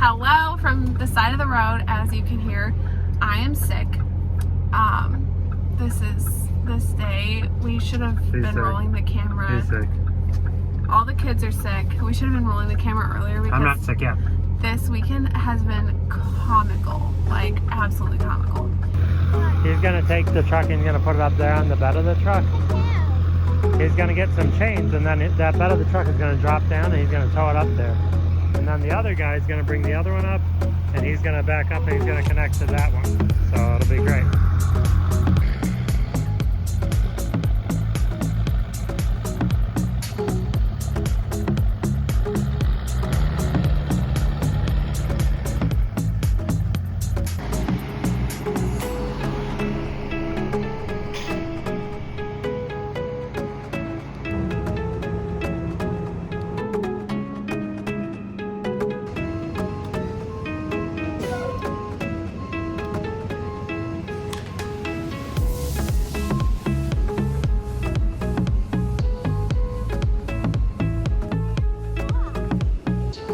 Hello from the side of the road. As you can hear, I am sick. This day we should have been rolling the camera. He's sick. All the kids are sick. We should have been rolling the camera earlier because I'm not sick yet. This weekend has been comical, like absolutely comical. He's gonna take the truck and he's gonna put it up there on the bed of the truck. He's gonna get some chains, and then that bed of the truck is gonna drop down and he's gonna tow it up there. And then the other guy is gonna bring the other one up and he's gonna back up and he's gonna connect to that one. So it'll be great.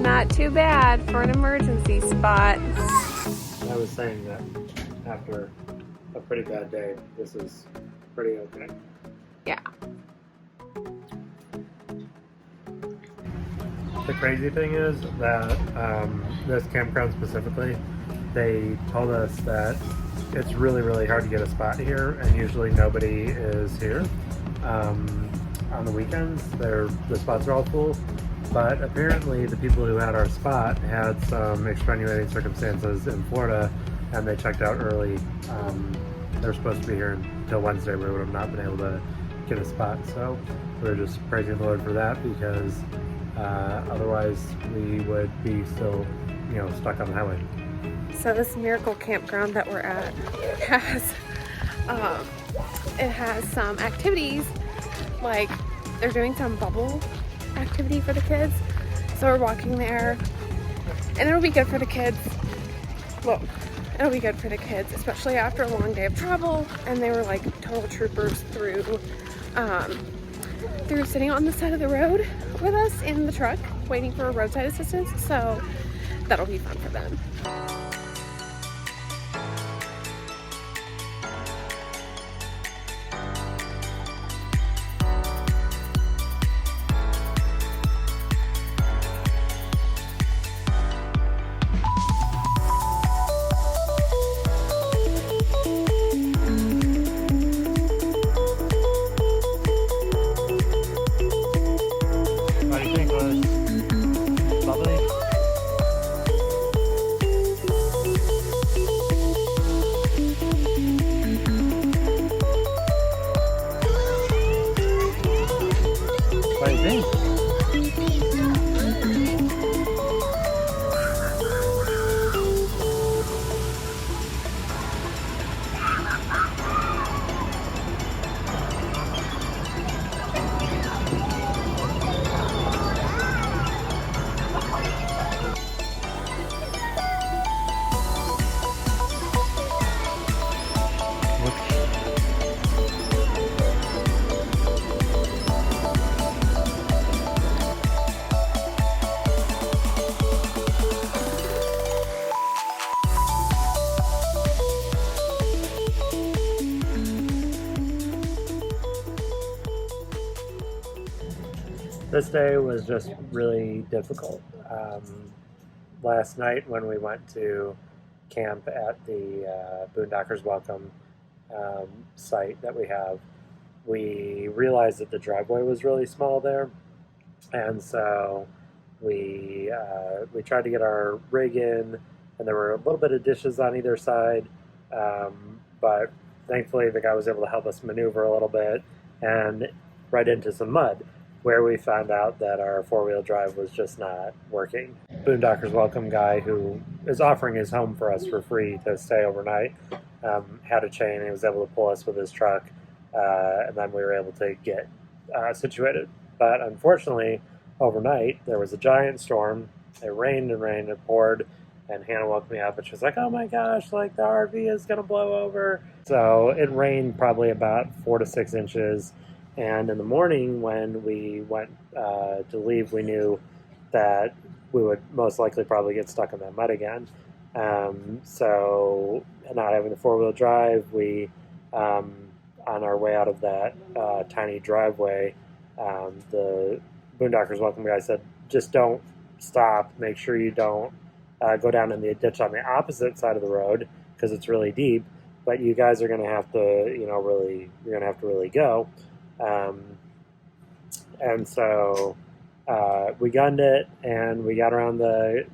Not too bad for an emergency spot. I was saying that after a pretty bad day, this is pretty okay. Yeah. The crazy thing is that this campground specifically, they told us that it's really, really hard to get a spot here, and usually nobody is here. On the weekends, the spots are all full, but apparently the people who had our spot had some extenuating circumstances in Florida, and they checked out early. They were supposed to be here until Wednesday. We would have not been able to get a spot, so we're just praising the Lord for that, because otherwise we would be still, stuck on the highway. So this miracle campground that we're at has some activities, like they're doing some bubble activity for the kids. So we're walking there, and it'll be good for the kids. Well, it'll be good for the kids, especially after a long day of travel. And they were like total troopers through sitting on the side of the road with us in the truck, waiting for roadside assistance. So that'll be fun for them. What do you think, Liz? Bubbly? What do you think? This day was just really difficult. Last night when we went to camp at the Boondockers Welcome site that we have, we realized that the driveway was really small there, and so we tried to get our rig in, and there were a little bit of dishes on either side, but thankfully the guy was able to help us maneuver a little bit and right into some mud, where we found out that our four-wheel drive was just not working. Boondockers Welcome guy, who is offering his home for us for free to stay overnight, had a chain and he was able to pull us with his truck, and then we were able to get situated. But unfortunately, overnight, there was a giant storm. It rained and rained, it poured, and Hannah woke me up and she was like, oh my gosh, like the RV is gonna blow over. So it rained probably about 4 to 6 inches. And in the morning when we went to leave, we knew that we would most likely probably get stuck in that mud again. So not having the four-wheel drive, we on our way out of that tiny driveway, the Boondockers Welcome guy said, just don't stop. Make sure you don't go down in the ditch on the opposite side of the road because it's really deep. But you guys are going to have to, you're going to have to really go. And so we gunned it and we got around the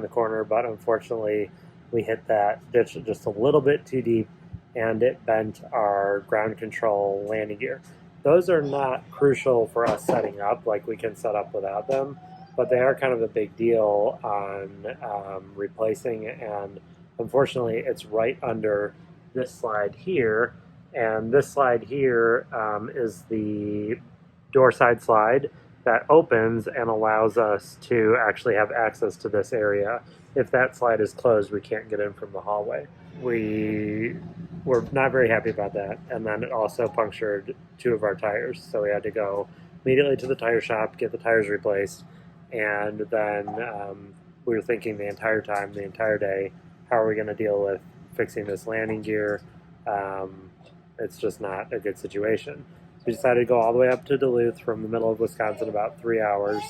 corner, but unfortunately we hit that ditch just a little bit too deep and it bent our ground control landing gear. Those are not crucial for us setting up, like we can set up without them, but they are kind of a big deal on replacing, and unfortunately it's right under this slide here, and this slide here is the door side slide that opens and allows us to actually have access to this area. If that slide is closed, we can't get in from the hallway. We were not very happy about that, and then it also punctured 2 of our tires, so we had to go immediately to the tire shop, get the tires replaced, and then we were thinking the entire day, how are we going to deal with fixing this landing gear? It's just not a good situation. So we decided to go all the way up to Duluth from the middle of Wisconsin, about 3 hours.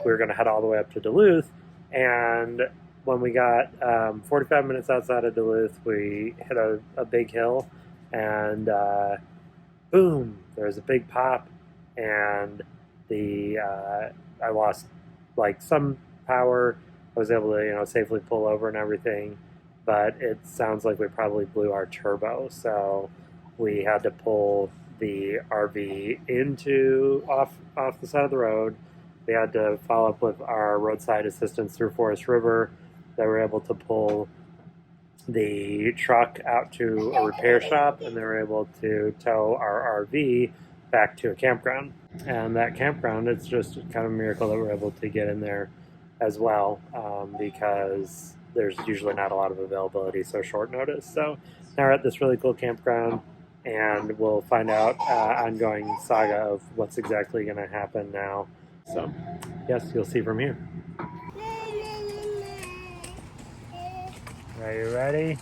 We were going to head all the way up to Duluth, and when we got 45 minutes outside of Duluth, we hit a big hill, and boom, there was a big pop, and I lost like some power. I was able to safely pull over and everything, but it sounds like we probably blew our turbo, so we had to pull the RV off the side of the road. We had to follow up with our roadside assistance through Forest River. They were able to pull the truck out to a repair shop, and they were able to tow our RV back to a campground. And that campground, it's just kind of a miracle that we're able to get in there as well, because there's usually not a lot of availability so short notice. So now we're at this really cool campground, and we'll find out ongoing saga of what's exactly going to happen now. So yes, you'll see from here. Are you ready?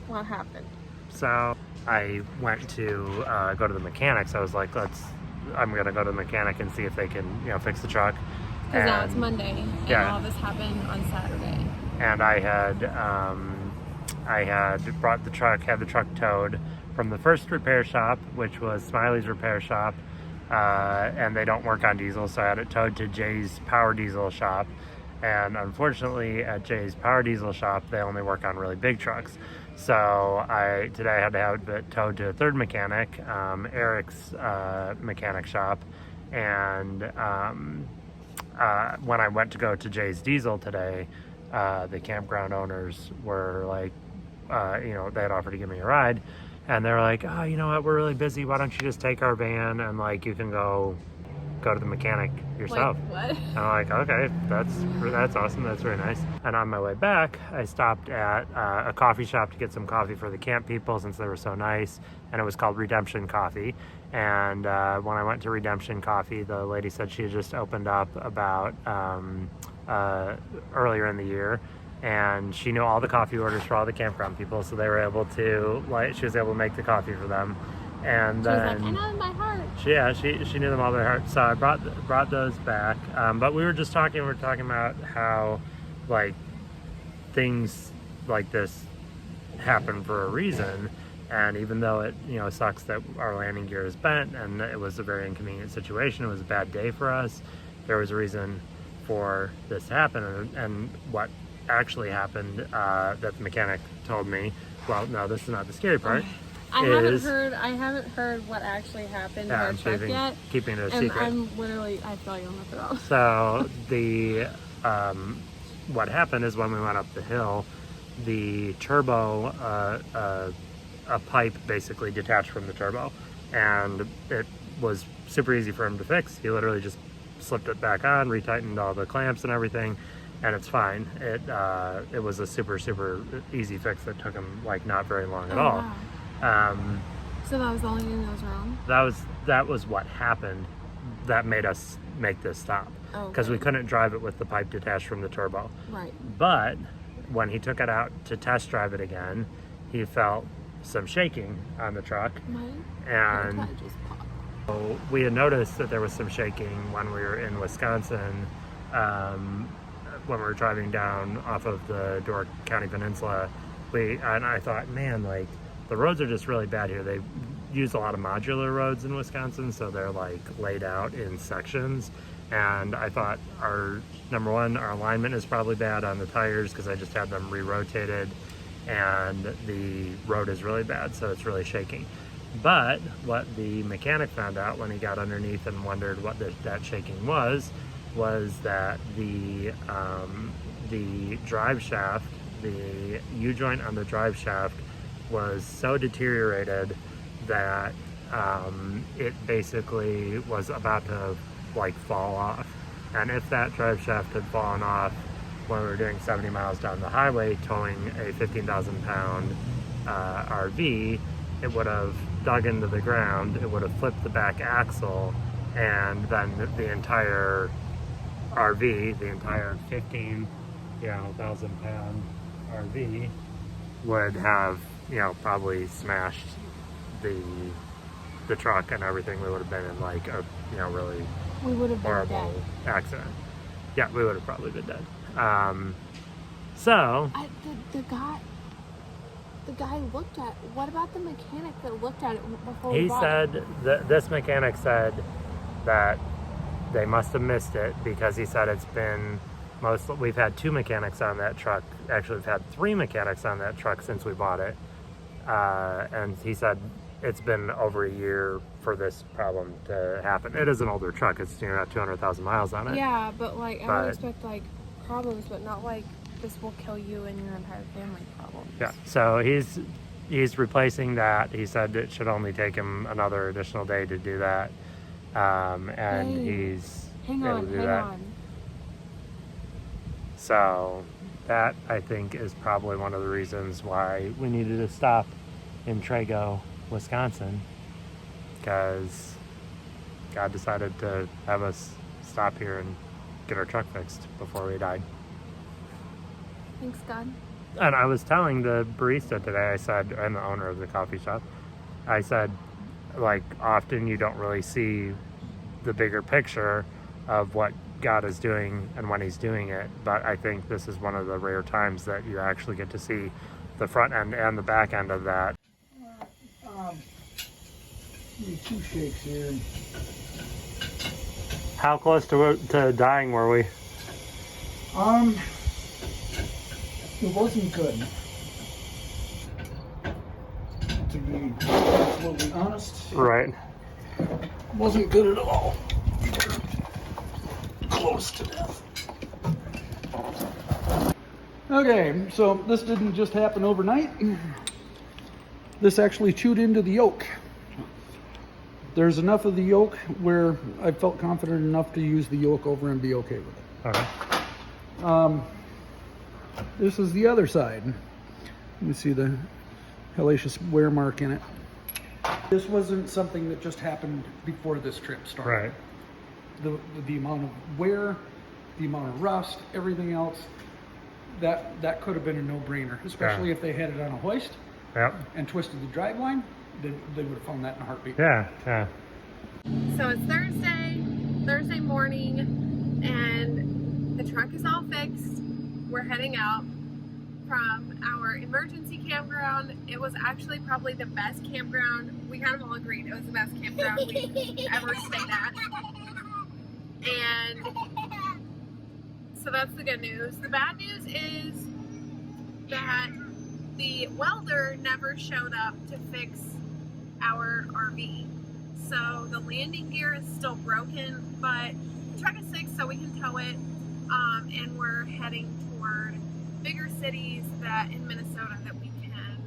What happened? So I went to go to the mechanics. I was like, I'm gonna go to the mechanic and see if they can, fix the truck. Because now it's Monday, and all this happened on Saturday. And I had brought the truck, had the truck towed from the first repair shop, which was Smiley's repair shop, and they don't work on diesel, so I had it towed to Jay's Power Diesel shop. And unfortunately, at Jay's Power Diesel shop, they only work on really big trucks. So today I had to have it towed to a third mechanic, Eric's mechanic shop. And when I went to go to Jay's Diesel today, the campground owners were like, they had offered to give me a ride. And they were like, oh, you know what, we're really busy. Why don't you just take our van and you can go to the mechanic yourself. Like, what? And I'm like, okay, that's awesome. That's very nice. And on my way back, I stopped at a coffee shop to get some coffee for the camp people since they were so nice. And it was called Redemption Coffee. And when I went to Redemption Coffee, the lady said she had just opened up about earlier in the year. And she knew all the coffee orders for all the campground people. So they were able to, she was able to make the coffee for them. And then she was like, I know in my heart. She knew them all by heart. So I brought those back. But we were just talking about how things like this happen for a reason. And even though it sucks that our landing gear is bent and it was a very inconvenient situation, it was a bad day for us, there was a reason for this to happen. And what actually happened that the mechanic told me, well, no, this is not the scary part. I haven't heard what actually happened to our truck yet. Keeping it a and secret. I'm literally, I feel like I'm gonna throw up. So the what happened is when we went up the hill, the turbo, a pipe basically detached from the turbo, and it was super easy for him to fix. He literally just slipped it back on, retightened all the clamps and everything, and it's fine. It was a super easy fix that took him like not very long at all. Wow. So that was the only thing that was wrong? That was what happened that made us make this stop, because we couldn't drive it with the pipe detached from the turbo. Right. But when he took it out to test drive it again, he felt some shaking on the truck. And so we had noticed that there was some shaking when we were in Wisconsin, when we were driving down off of the Door County Peninsula. And I thought, man, like, the roads are just really bad here. They use a lot of modular roads in Wisconsin, so they're like laid out in sections. And I thought, number one, our alignment is probably bad on the tires, because I just had them re-rotated, and the road is really bad, so it's really shaking. But what the mechanic found out when he got underneath and wondered what that shaking was that the drive shaft, the U-joint on the drive shaft, was so deteriorated that it basically was about to like fall off. And if that drive shaft had fallen off when we were doing 70 miles down the highway towing a 15,000 pound RV, it would have dug into the ground, it would have flipped the back axle, and then the entire RV, the entire 15,000 pound RV would have, probably smashed the truck and everything. We would have been in like a, really horrible accident. Yeah, we would have probably been dead. The guy looked at, what about the mechanic that looked at it before he said that this mechanic said that they must have missed it, because he said it's been we've had 2 mechanics on that truck. Actually, we've had 3 mechanics on that truck since we bought it. And he said it's been over a year for this problem to happen. It is an older truck. It's 200,000 miles on it. Yeah, but like, I would expect like problems, but not like this will kill you and your entire family problems. Yeah, so he's replacing that. He said it should only take him another additional day to do that. And he's able to do that. So that, I think, is probably one of the reasons why we needed to stop in Trago, Wisconsin, because God decided to have us stop here and get our truck fixed before we died. Thanks, God. And I was telling the barista today, I said, and the owner of the coffee shop, I said, like, often you don't really see the bigger picture of what God is doing and when he's doing it, but I think this is one of the rare times that you actually get to see the front end and the back end of that. Maybe 2 shakes here. How close to dying were we? It wasn't good. To be absolutely honest. Right. It wasn't good at all. Close to death. Okay, so this didn't just happen overnight. This actually chewed into the yoke. There's enough of the yoke where I felt confident enough to use the yoke over and be okay with it. Okay. This is the other side. You see the hellacious wear mark in it. This wasn't something that just happened before this trip started. Right. The amount of wear, the amount of rust, everything else, that could have been a no-brainer, especially if they had it on a hoist and twisted the driveline. They would have found that in a heartbeat. Yeah. So it's Thursday morning, and the truck is all fixed. We're heading out from our emergency campground. It was actually probably the best campground. We kind of all agreed it was the best campground we ever stayed at. And so that's the good news. The bad news is that the welder never showed up to fix our RV. So the landing gear is still broken, but the truck is fixed so we can tow it. And we're heading toward bigger cities in Minnesota that we can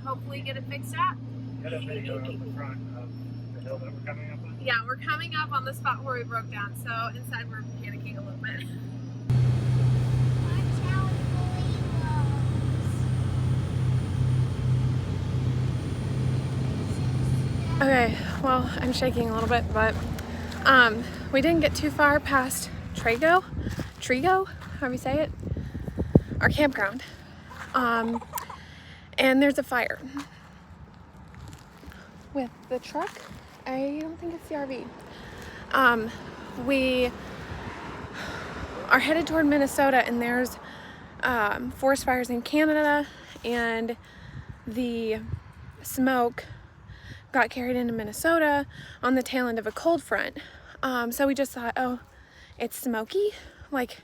hopefully get it fixed at. Got a video of the front of the hill that we're coming up on? Yeah, we're coming up on the spot where we broke down, so inside we're panicking a little bit. Okay, well, I'm shaking a little bit, but we didn't get too far past Trigo, however you say it, our campground, and there's a fire with the truck. I don't think it's the RV. We are headed toward Minnesota, and there's forest fires in Canada, and the smoke got carried into Minnesota on the tail end of a cold front. So we just thought, oh, it's smoky. Like,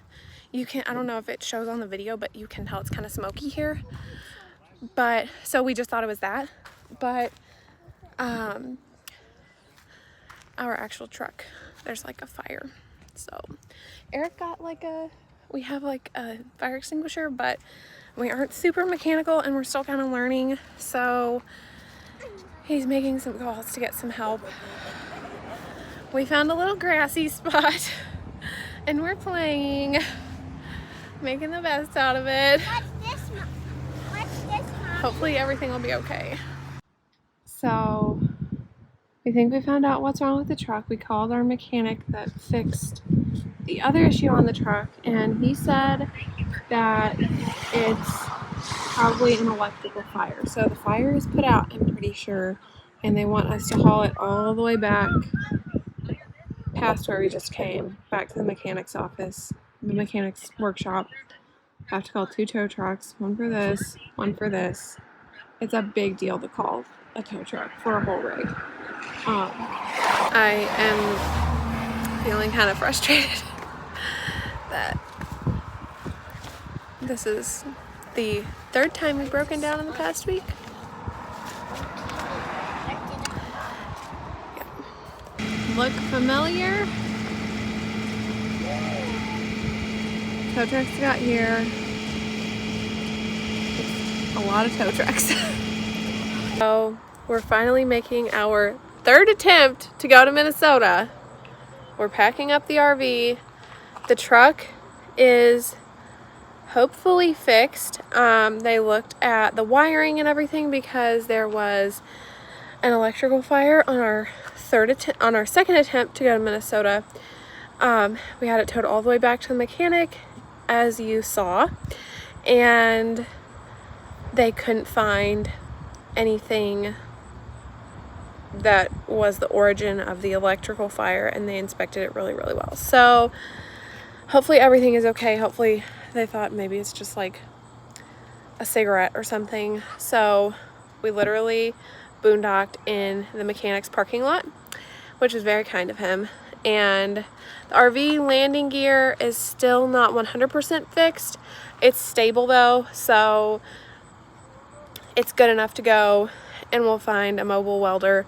you can, I don't know if it shows on the video, but you can tell it's kind of smoky here. But, so we just thought it was that. But, our actual truck, there's like a fire. So, Eric got like we have like a fire extinguisher, but we aren't super mechanical and we're still kind of learning. So, he's making some calls to get some help. We found a little grassy spot and we're playing, making the best out of it. What's this, Mom? Hopefully everything will be okay. So we think we found out what's wrong with the truck. We called our mechanic that fixed the other issue on the truck, and he said that it's probably an electrical fire. So the fire is put out, I'm pretty sure, and they want us to haul it all the way back past where we just came, back to the mechanic's office, the mechanic's workshop. I have to call 2 tow trucks, one for this, one for this. It's a big deal to call a tow truck for a whole rig. I am feeling kind of frustrated that this is the 3rd time we've broken down in the past week. Look familiar? Tow trucks got here. A lot of tow trucks. So we're finally making our 3rd attempt to go to Minnesota. We're packing up the RV. The truck is hopefully fixed. They looked at the wiring and everything because there was an electrical fire on our 2nd attempt to go to Minnesota. We had it towed all the way back to the mechanic, as you saw, and they couldn't find anything that was the origin of the electrical fire, and they inspected it really, really well. So hopefully everything is okay. Hopefully they thought maybe it's just like a cigarette or something. So we literally boondocked in the mechanic's parking lot, which was very kind of him. And the RV landing gear is still not 100% fixed. It's stable though, so it's good enough to go, and we'll find a mobile welder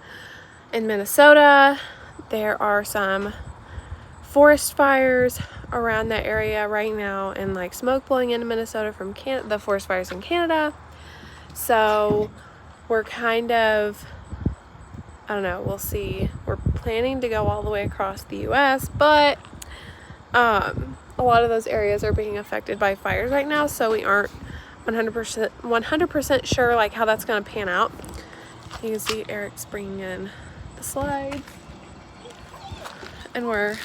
in Minnesota. There are some forest fires around that area right now, and like smoke blowing into Minnesota from the forest fires in Canada. So we're kind of, I don't know, we'll see. We're planning to go all the way across the US, but a lot of those areas are being affected by fires right now, so we aren't 100% sure like how that's going to pan out. You can see Eric's bringing in the slides, and we're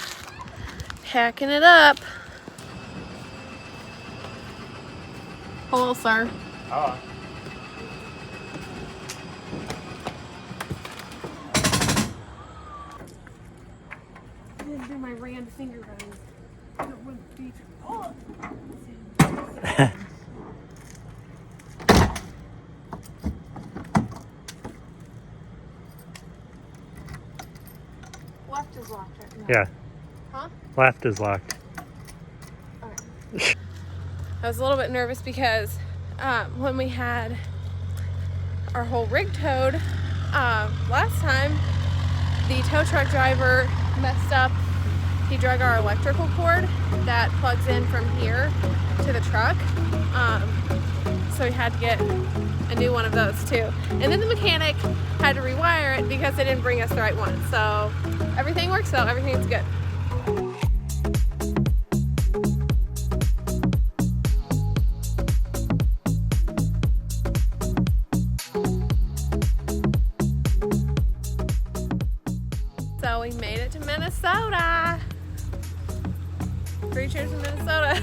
packing it up. Hello, sir. Oh. I didn't do my Rand finger running. It would be. Oh. Left is locked right now. Yeah. Huh? Left is locked. Okay. I was a little bit nervous because when we had our whole rig towed last time, the tow truck driver messed up. He drug our electrical cord that plugs in from here to the truck. So we had to get a new one of those too. And then the mechanic had to rewire it because they didn't bring us the right one. So everything works out, everything's good. So we made it to Minnesota. 3 cheers in Minnesota.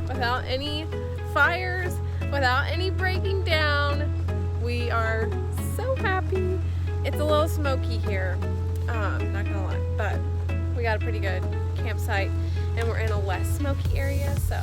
Without any fires, without any breaking down. We are so happy. It's a little smoky here, not gonna lie, but we got a pretty good campsite and we're in a less smoky area, so